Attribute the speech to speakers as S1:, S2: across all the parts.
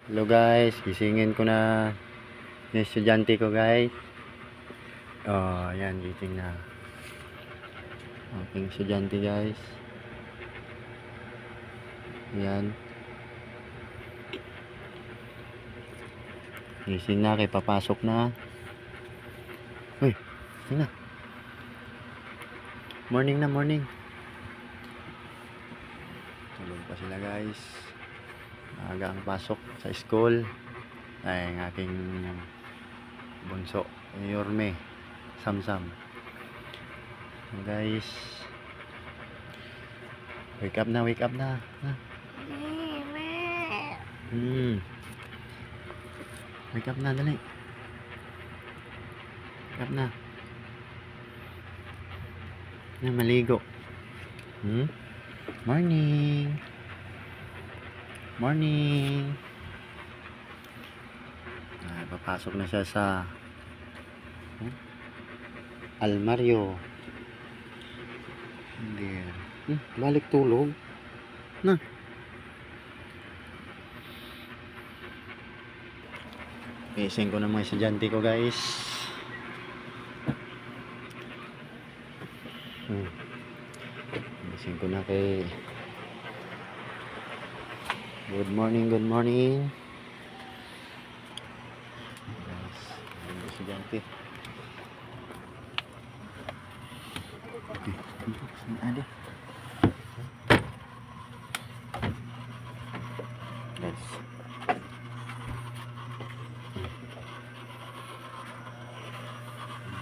S1: Hello guys, gisingin ko na yung estudyante ko guys. Oh, ayan, gising na. Aking estudyante guys. Ayan. Gising na, kay papasok na. Uy, gising na. Morning na, morning. Tulog pa sila guys. Maaga ang pasok sa school. Ay, ang aking bunso, Yorme, Samsam. So guys, wake up na, wake up na. Wake up na, dali. Wake up na. Na, maligo. Morning. Morning. Papasok na siya sa almaryo. Hindi. Balik tulog. Na. Gising ko na mga estudyante ko guys. Gising ko na kay good morning, good morning. Guys, ang estudyante. Ada. Guys.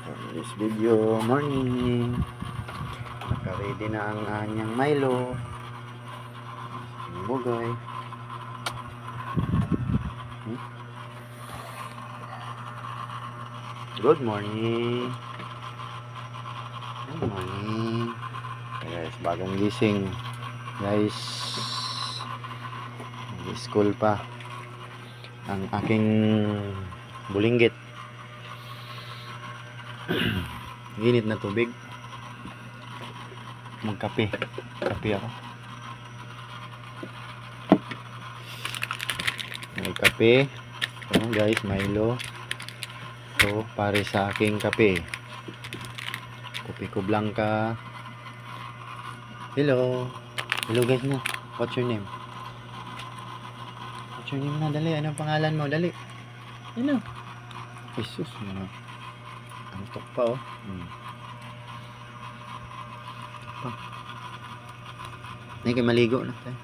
S1: For this video, morning. Naka-ready na ang anyang Milo. Bugay. Good morning. Good morning. Guys, bagong gising. Guys, school pa ang aking bulinggit. Init na tubig. Magkape. Kape ako. Magkape. Oh, guys, Milo. So, pare sa aking kape. Kopi ko blanca. Hello. Hello guys na. What's your name? What's your name na? Dali. Anong pangalan mo? Dali. Ano? Jesus. Antok pa oh. Pa. Nay kay maligo na tayo.